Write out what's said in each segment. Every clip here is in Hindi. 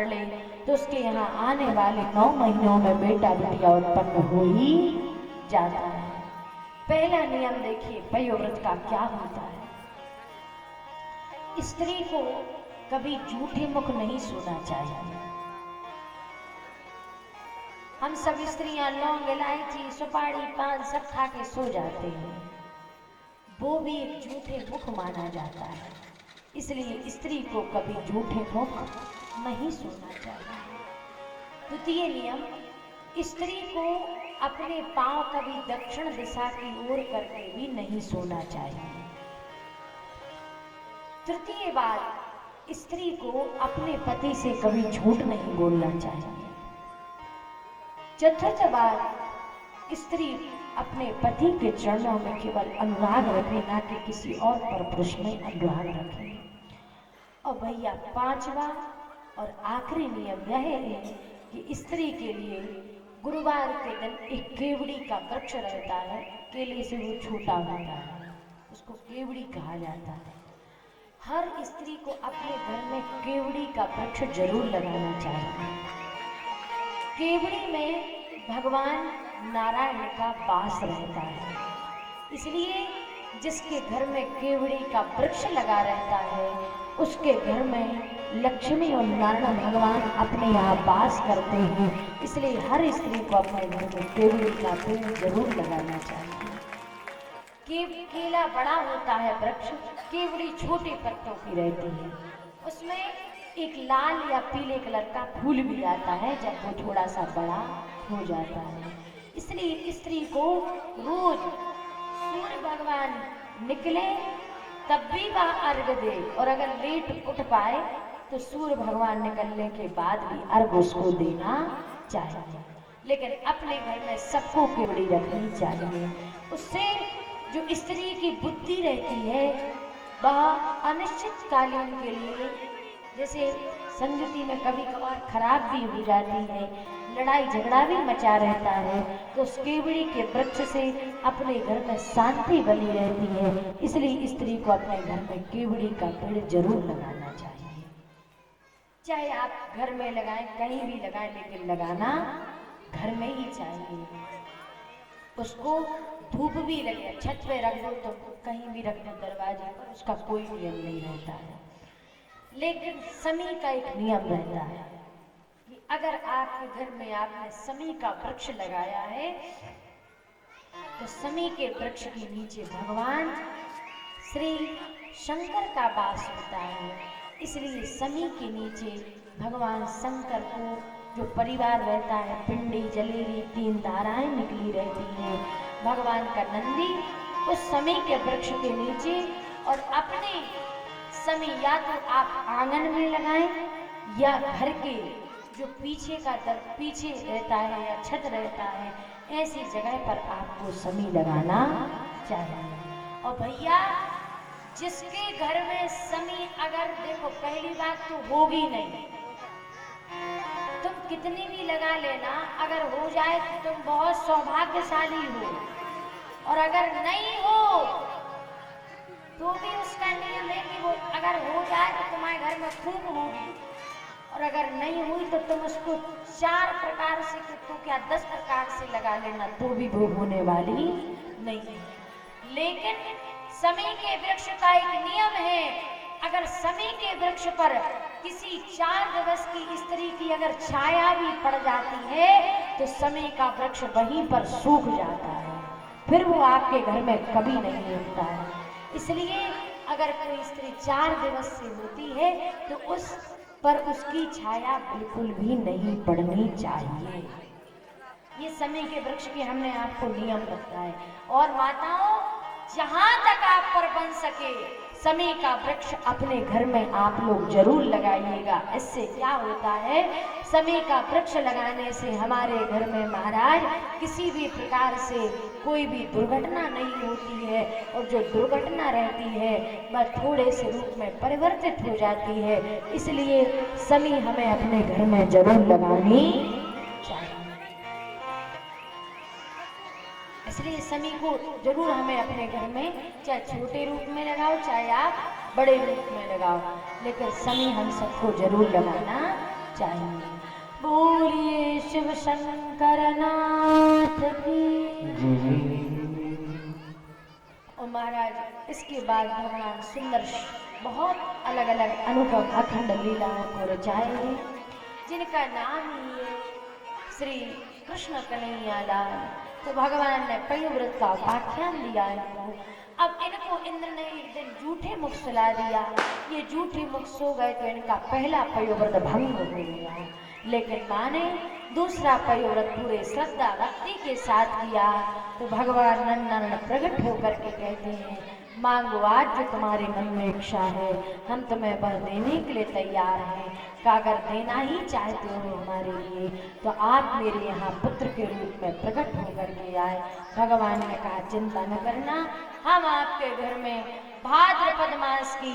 कर ले तो उसके यहाँ आने वाले 9 महीनों में बेटा बेटिया उत्पन्न हो ही जाता है। पहला नियम देखिए पयोव्रत का क्या होता है। स्त्री को कभी झूठे मुख नहीं सोना चाहिए। हम सब स्त्रियां लौंग इलायची सुपारी पान सब खा के सो जाते हैं, वो भी एक झूठे मुख माना जाता है। इसलिए स्त्री को कभी झूठे मुख नहीं सोना चाहिए। द्वितीय नियम, स्त्री को अपने पांव कभी दक्षिण दिशा की ओर करके भी नहीं सोना चाहिए। तृतीय बात, स्त्री को अपने पति से कभी झूठ नहीं बोलना चाहिए। चतुर्थ बात, स्त्री अपने पति के चरणों में केवल अनुराग रखे, ना कि किसी और पर पुरुष में अनुराग रखे। और भैया पांचवा और आखिरी नियम यह है कि स्त्री के लिए गुरुवार के दिन एक केवड़ी का वृक्ष रहता है, केले से वो छोटा होता है, उसको केवड़ी कहा जाता है। हर स्त्री को अपने घर में केवड़ी का वृक्ष जरूर लगाना चाहिए। केवड़ी में भगवान नारायण का वास रहता है, इसलिए जिसके घर में केवड़ी का वृक्ष लगा रहता है उसके घर में लक्ष्मी और नारायण भगवान अपने यहाँ वास करते हैं। इसलिए हर स्त्री को अपने घर में केवड़ी का पेड़ जरूर लगाना चाहिए। केला बड़ा होता है वृक्ष, केवड़ी छोटे पत्तों की रहती है, उसमें एक लाल या पीले कलर का फूल भी आता है जब वो थोड़ा सा बड़ा हो जाता है। इसलिए स्त्री को रोज सूर्य भगवान निकले तब भी वह अर्घ दे, और अगर लेट उठ पाए तो सूर्य भगवान निकलने के बाद भी अर्घ उसको देना चाहिए। लेकिन अपने घर में सबको केवड़ी रखनी चाहिए। उससे जो स्त्री की बुद्धि रहती है वह अनिश्चित कालीन के लिए, जैसे संगति में कभी कभार खराब भी हो जाती है, लड़ाई झगड़ा भी मचा रहता है, तो उस केवड़ी के वृक्ष से अपने घर में शांति बनी रहती है। इसलिए स्त्री को अपने घर में केवड़ी का पेड़ जरूर लगाना चाहिए। चाहे आप घर में लगाएं, कहीं भी लगाएं, लेकिन लगाना घर में ही चाहिए। उसको धूप भी लगे, छत पे रख दो तो कहीं भी रख दो दरवाजे पर, उसका कोई नियम नहीं रहता है। लेकिन समी का एक नियम रहता है कि अगर आपके घर में आपने समी का वृक्ष लगाया है तो समी के वृक्ष के नीचे भगवान श्री शंकर का वास होता है। इसलिए समी के नीचे भगवान शंकर को जो परिवार रहता है, पिंडी जलेबी 3 धाराएं निकली रहती हैं, भगवान का नंदी उस समी के वृक्ष के नीचे, और अपने समी या तो आप आंगन में लगाएं या घर के जो पीछे का पीछे रहता है या छत रहता है, ऐसी जगह पर आपको समी लगाना चाहिए। और भैया जिसके घर में समी, अगर देखो पहली बात तो होगी नहीं, तुम कितनी भी लगा लेना, अगर हो जाए तो तुम बहुत सौभाग्यशाली हो, और अगर नहीं हो तो भी उसका नियम है कि वो अगर हो जाए तो तुम्हारे घर में खूब होगी, और अगर नहीं हुई तो तुम उसको 4 प्रकार से तो क्या 10 प्रकार से लगा लेना, तो भी वो होने वाली नहीं है। लेकिन समी के वृक्ष का एक नियम है, अगर समी के वृक्ष पर किसी 4 दिवस की स्त्री की अगर छाया भी पड़ जाती है तो समी का वृक्ष वहीं पर सूख जाता है, फिर वो आपके घर में कभी नहीं उगता है। इसलिए अगर कोई स्त्री 4 दिवस से होती है तो उस पर उसकी छाया बिल्कुल भी नहीं पड़नी चाहिए। ये समय के वृक्ष के हमने आपको नियम रखा है। और माताओं, जहां तक आप पर बन सके समय का वृक्ष अपने घर में आप लोग जरूर लगाइएगा। इससे क्या होता है, समय का वृक्ष लगाने से हमारे घर में महाराज किसी भी प्रकार से कोई भी दुर्घटना नहीं होती है, और जो दुर्घटना रहती है वह थोड़े से रूप में परिवर्तित हो जाती है। इसलिए समी हमें अपने घर में जरूर लगानी चाहिए। इसलिए समी को जरूर हमें अपने घर में, चाहे छोटे रूप में लगाओ चाहे आप बड़े रूप में लगाओ, लेकिन समी हम सबको जरूर लगाना चाहिए। बोलिए शिव शंकर नाथ की। और महाराज इसके बाद भगवान सुंदर बहुत अलग अलग अनुभव अखंड लीलाओं को रचाएंगे, जिनका नाम ही है श्री कृष्ण कन्हैया लाल। तो भगवान ने पयोव्रत का व्याख्यान दिया इनको। अब इनको इंद्र ने एक दिन झूठे मुख सुला दिया, ये झूठे मुख सो गए तो इनका पहला पयोव्रत भंग हो गया। लेकिन माँ ने दूसरा पयोव्रत पूरे श्रद्धा भक्ति के साथ किया। तो भगवान नंदन प्रकट होकर के कहते हैं, मांगो आज जो तुम्हारे मन में इच्छा है, हम तुम्हें वह देने के लिए तैयार हैं। का अगर देना ही चाहते हो हमारे लिए तो आप मेरे यहाँ पुत्र के रूप में प्रकट होकर के आए। भगवान ने कहा चिंता न करना, हम आपके घर में भाद्रपद मास की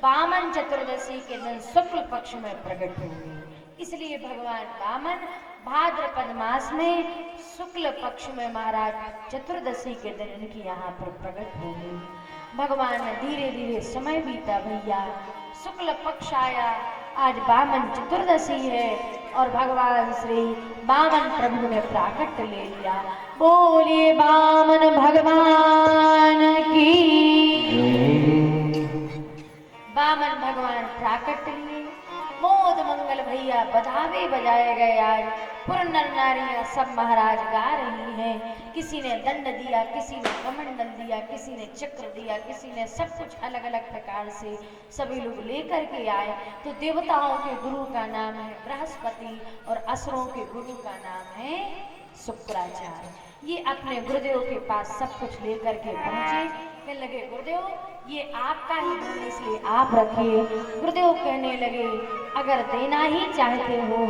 वामन चतुर्दशी के दिन शुक्ल पक्ष में प्रकट होंगे। इसलिए भगवान वामन भाद्रपद मास में शुक्ल पक्ष में महाराज चतुर्दशी के दिन इनकी यहाँ पर प्रकट होंगे। भगवान धीरे धीरे समय बीता भैया, शुक्ल पक्ष आया, आज वामन चतुर्दशी है और भगवान श्री वामन प्रभु ने प्राकट ले लिया। बोलिए वामन भगवान की। वामन भगवान प्राकट लिए, मोद मंगल भैया बधावे बजाए गए। आज पुर नर नारियां सब महाराज गा रही हैं। किसी ने दंड दिया, किसी ने कमंडल दिया, किसी ने चक्र दिया, किसी ने सब कुछ अलग अलग प्रकार से सभी लोग लेकर के आए। तो देवताओं के गुरु का नाम है बृहस्पति और असुरों के गुरु का नाम है शुक्राचार्य। ये अपने गुरुदेव के पास सब कुछ लेकर के पहुंचे। कहने लगे गुरुदेव ये आपका ही धन इसलिए आप रखिए। गुरुदेव कहने लगे अगर देना ही चाहते हो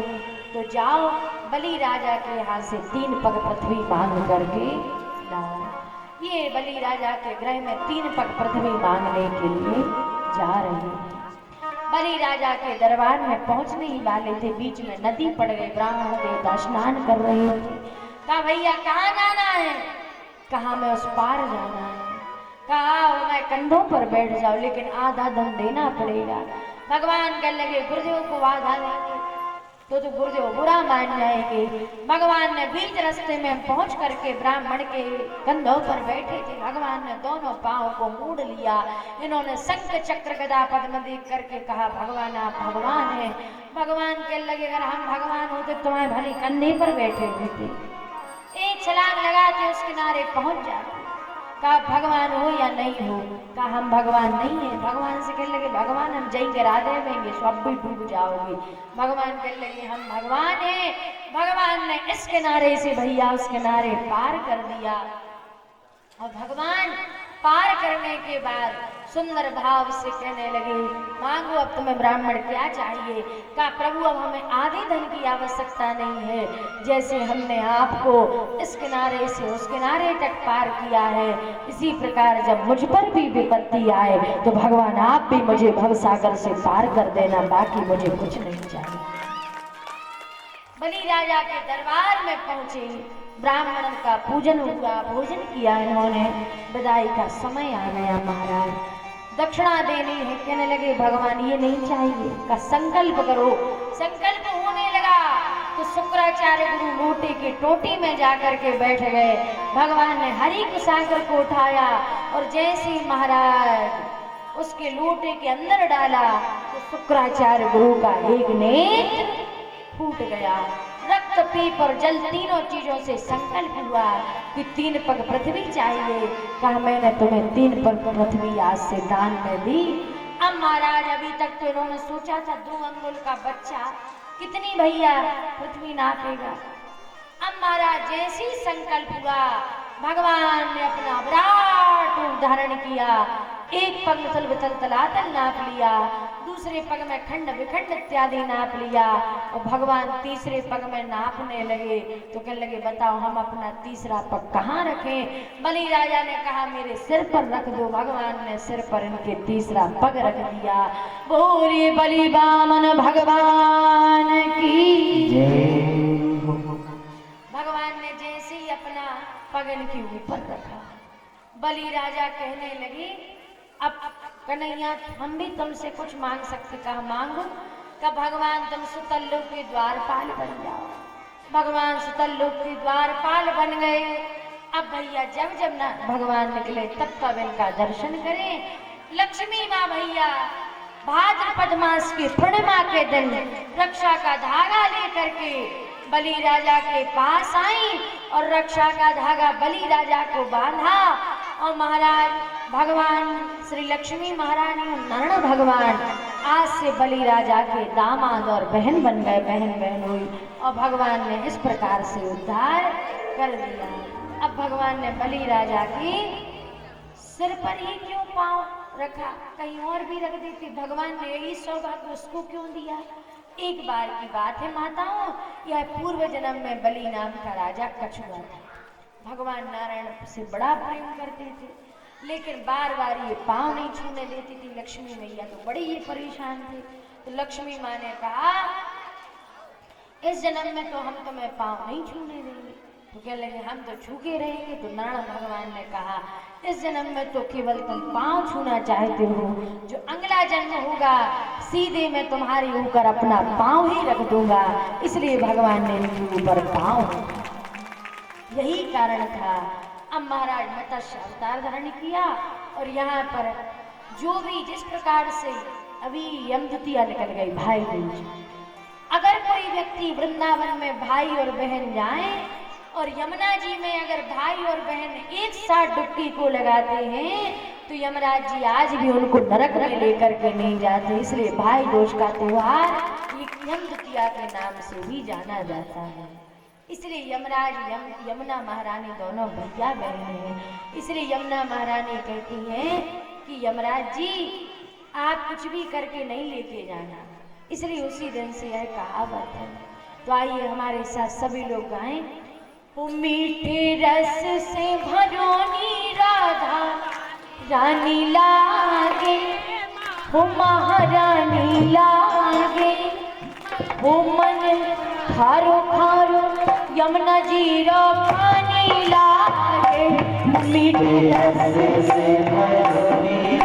तो जाओ बलि राजा के यहाँ से 3 पग पृथ्वी मांग करके लाओ। ये बलि राजा के गृह में 3 पग पृथ्वी मांगने के लिए जा रहे हैं। बलि राजा के दरबार में पहुंचने ही वाले थे, बीच में नदी पड़ गई। ब्राह्मण देवता स्नान कर रहे थे। कहा भैया कहाँ जाना है? कहा मैं उस पार जाना है। कहा मैं कंधों पर बैठ जाऊं लेकिन आधा धन देना पड़ेगा। भगवान कहने लगे गुरुदेव को आधा देंगे तो गुरुदेव बुरा मान जाएंगे। भगवान ने बीच रास्ते में पहुंच करके ब्राह्मण के कंधों पर बैठे थे। भगवान ने दोनों पांव को मोड़ लिया। इन्होंने शंख चक्र गदा पद्म देख करके कहा भगवान आप भगवान है। भगवान कहने लगे अगर हम भगवान होते तुम्हारे भले कंधे पर बैठे होते, एक छलांग लगाते उस किनारे पहुंच जाते। कहा भगवान हो या नहीं हो? कहा हम भगवान नहीं है। भगवान से कहने लगे भगवान हम जय गिरा देंगे सो अब भी डूब जाओगे। भगवान कहने लगे हम भगवान हैं। भगवान ने इस किनारे से भैया उस किनारे पार कर दिया। और भगवान पार करने के बाद सुंदर भाव से कहने लगे मांगो अब तुम्हें ब्राह्मण क्या चाहिए? कहा प्रभु अब हमें आधे धन की आवश्यकता नहीं है। जैसे हमने आपको इस किनारे से उस किनारे तक पार किया है, इसी प्रकार जब मुझ पर भी विपत्ति आए तो भगवान आप भी मुझे भवसागर से पार कर देना, बाकी मुझे कुछ नहीं चाहिए। बलि राजा के दरबार में पहुंचे, ब्राह्मण का पूजन हुआ, भोजन किया इन्होंने। विदाई का समय आ गया। महाराज दक्षिणा देनी है। कहने लगे भगवान ये नहीं चाहिए। का संकल्प करो। संकल्प होने लगा तो शुक्राचार्य गुरु लोटे के टोटी में जाकर के बैठ गए। भगवान ने हरि के सागर को उठाया और जैसे महाराज उसके लोटे के अंदर डाला तो शुक्राचार्य गुरु का एक नेत्र फूट गया। रक्त पीप और जल तीनों चीजों से संकल्प हुआ कि 3 पग पृथ्वी चाहिए। कहा मैंने तुम्हें 3 पग पृथ्वी आज से दान में दी। अब महाराज अभी तक तो इन्होंने सोचा था 2 अंगुल का बच्चा कितनी भैया पृथ्वी नापेगा। अब महाराज जैसे ही संकल्प हुआ भगवान ने अपना विराट रूप धारण किया। एक पग में तलतलातल नाप लिया, दूसरे पग में खंड विखंड इत्यादि नाप लिया और भगवान तीसरे पग में नापने लगे। तो कहने लगे बताओ हम अपना तीसरा पग कहाँ रखें? बलि राजा ने कहा मेरे सिर पर रख दो। भगवान ने सिर पर इनके तीसरा पग रख दिया। बोलिए बलि वामन भगवान की जय। भगवान ने जैसे ही अपना पग इनके ऊपर रखा, बलि राजा कहने लगे अब कन्हैया हम भी तुमसे कुछ मांग सकते। कहा मांगो। कि भगवान तुम सुतल लोक के द्वारपाल बन जाओ। भगवान सुतल लोक के द्वारपाल बन गए। अब भैया जब जब ना भगवान निकले तब तब इनका दर्शन करें। लक्ष्मी माँ भैया भाद्रपद मास की पूर्णिमा के दिन रक्षा का धागा लेकर के बलि राजा के पास आई और रक्षा का धागा बलि राजा को बांधा। और महाराज भगवान श्री लक्ष्मी महारानी और नारायण भगवान आज से बलि राजा के दामाद और बहन बन गए, बहन बहन हुई। और भगवान ने इस प्रकार से उद्धार कर दिया। अब भगवान ने बलि राजा की सिर पर ही क्यों पांव रखा, कहीं और भी रख देते। भगवान ने यही सौभाग्य उसको क्यों दिया। एक बार की बात है माताओं, यह पूर्व जन्म में बलि नाम का राजा कछुआ था। भगवान नारायण से बड़ा प्रेम करते थे, लेकिन बार बार ये पांव नहीं छूने देती थी लक्ष्मी मैया, तो बड़ी ही परेशान थे। तो लक्ष्मी माँ ने कहा इस जन्म में तो हम तुम्हें पांव नहीं छूने देंगे। तो कह लगे हम तो छू के रहेंगे। तो नारायण भगवान ने कहा इस जन्म में तो केवल तुम पांव छूना चाहते हो, जो अगला जन्म होगा सीधे मैं तुम्हारे ऊपर अपना पांव ही रख दूंगा। इसलिए भगवान ने इनके ऊपर पांव, यही कारण था। अब महाराज मत्स्य अवतार धारण किया और यहाँ पर जो भी जिस प्रकार से अभी यमदूतिया निकल गई भाई दूज। अगर कोई व्यक्ति वृंदावन में भाई और बहन जाए और यमुना जी में अगर भाई और बहन एक साथ डुबकी को लगाते हैं तो यमराज जी आज भी उनको नरक में लेकर के नहीं जाते। इसलिए भाई दूज का त्योहार यमदूतिया के नाम से भी जाना जाता है। इसलिए यमराज यमुना महारानी दोनों भैया बहन हैं। इसलिए यमुना महारानी कहती हैं कि यमराज जी आप कुछ भी करके नहीं लेके जाना। इसलिए उसी दिन से यह कहावत है। तो आइए हमारे साथ सभी लोग गाएं। वो मीठे रस से भरोनी राधा रानी लागे, वो महारानी लागे, वो मन खारो खारो यमुना जी रो पानी लागे। मीठे रस से भरोनी